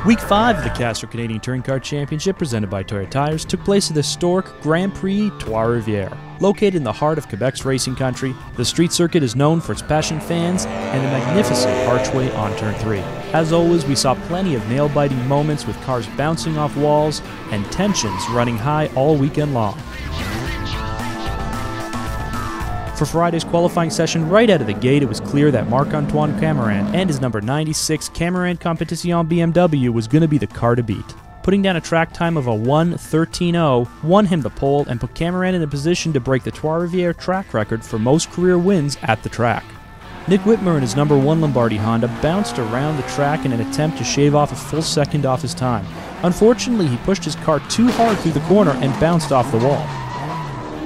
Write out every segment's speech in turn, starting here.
Week 5 of the Castrol Canadian Touring Car Championship, presented by TOYOTIRES, took place at the historic Grand Prix Trois-Rivières. Located in the heart of Quebec's racing country, the street circuit is known for its passionate fans and the magnificent archway on Turn 3. As always, we saw plenty of nail-biting moments with cars bouncing off walls and tensions running high all weekend long. For Friday's qualifying session, right out of the gate, it was clear that Marc-Antoine Camirand and his number 96 Camirand Competition BMW was going to be the car to beat. Putting down a track time of a 1:13.0 won him the pole and put Camirand in a position to break the Trois-Rivières track record for most career wins at the track. Nick Whitmer in his number 1 Lombardi Honda bounced around the track in an attempt to shave off a full second off his time. Unfortunately, he pushed his car too hard through the corner and bounced off the wall.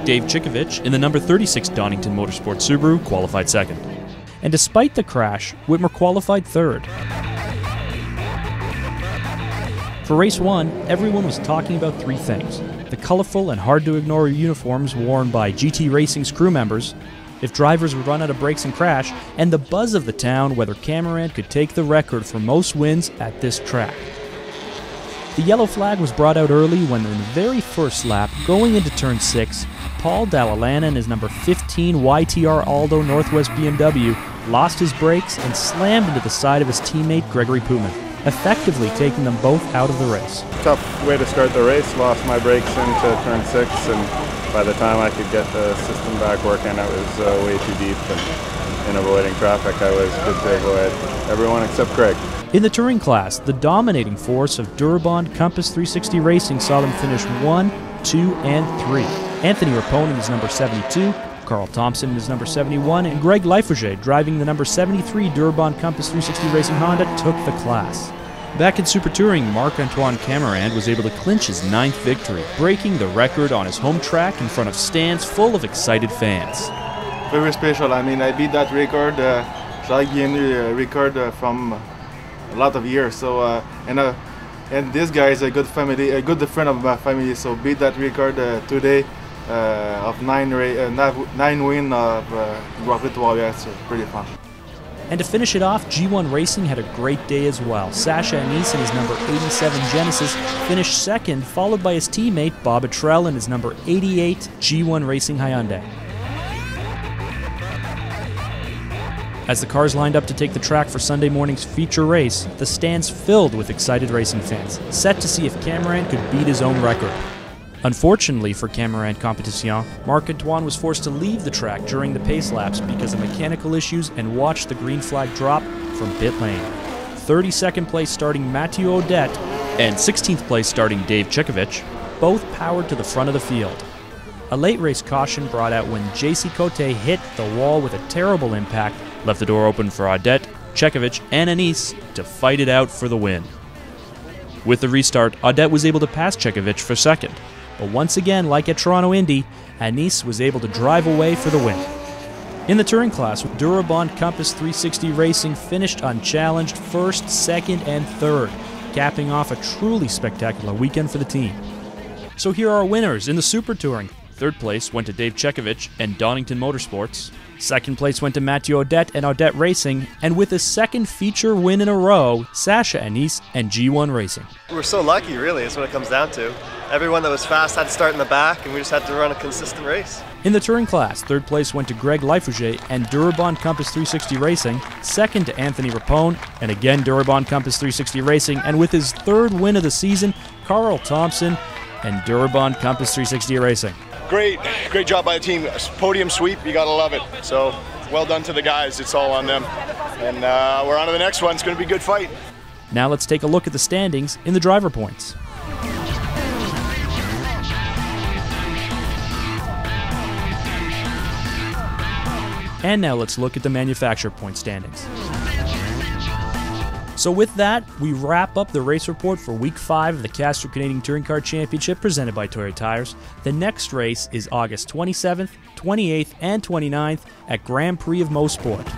Dave Chikovich in the number 36 Donington Motorsport Subaru qualified second. And despite the crash, Whitmer qualified third. For race 1, everyone was talking about three things: the colorful and hard-to-ignore uniforms worn by GT Racing's crew members, if drivers would run out of brakes and crash, and the buzz of the town whether Camirand could take the record for most wins at this track. The yellow flag was brought out early when, in the very first lap, going into Turn 6, Paul Dall'Alana in his number 15 YTR Aldo Northwest BMW lost his brakes and slammed into the side of his teammate Gregory Pootman, effectively taking them both out of the race. Tough way to start the race. Lost my brakes into Turn 6, and by the time I could get the system back working, I was way too deep, and in avoiding traffic I was good to avoid everyone except Greg. In the touring class, the dominating force of Durabond Compass 360 Racing saw them finish 1, 2, and 3. Anthony Rapone in his number 72, Carl Thompson in his number 71, and Greg Leifauget, driving the number 73 Durabond Compass 360 Racing Honda, took the class. Back in Super Touring, Marc-Antoine Camirand was able to clinch his 9th victory, breaking the record on his home track in front of stands full of excited fans. Very special. I mean, I beat that record, record from a lot of years. So and this guy is a good family, a good friend of my family. So beat that record today of 9 win of Grand Prix Trois-Rivières. So pretty fun. And to finish it off, G1 Racing had a great day as well. Sasha Anise in his number 87 Genesis finished second, followed by his teammate Bob Attrell in his number 88 G1 Racing Hyundai. As the cars lined up to take the track for Sunday morning's feature race, the stands filled with excited racing fans, set to see if Camirand could beat his own record. Unfortunately for Camirand Competition, Marc-Antoine was forced to leave the track during the pace laps because of mechanical issues and watched the green flag drop from pit lane. 32nd place starting Mathieu Audette and 16th place starting Dave Chikovich both powered to the front of the field. A late race caution brought out when J.C. Cote hit the wall with a terrible impact, left the door open for Audette, Chikovich, and Anise to fight it out for the win. With the restart, Audette was able to pass Chikovich for second, but once again, like at Toronto Indy, Anise was able to drive away for the win. In the touring class, Durabond Compass 360 Racing finished unchallenged first, second, and third, capping off a truly spectacular weekend for the team. So here are our winners in the Super Touring. Third place went to Dave Chikovich and Donington Motorsports. Second place went to Mathieu Audette and Audette Racing, and with his second feature win in a row, Sasha Anise and G1 Racing. We're so lucky, really, is what it comes down to. Everyone that was fast had to start in the back, and we just had to run a consistent race. In the touring class, third place went to Greg Leifauget and Durabond Compass 360 Racing, second to Anthony Rapone, and again Durabond Compass 360 Racing, and with his third win of the season, Carl Thompson and Durabond Compass 360 Racing. Great job by the team. Podium sweep, you gotta love it. So, well done to the guys, it's all on them. And we're on to the next one, it's gonna be a good fight. Now let's take a look at the standings in the driver points. And now let's look at the manufacturer point standings. So with that, we wrap up the race report for Week 5 of the Castrol Canadian Touring Car Championship presented by TOYOTIRES. The next race is August 27th, 28th, and 29th at Grand Prix of Mosport.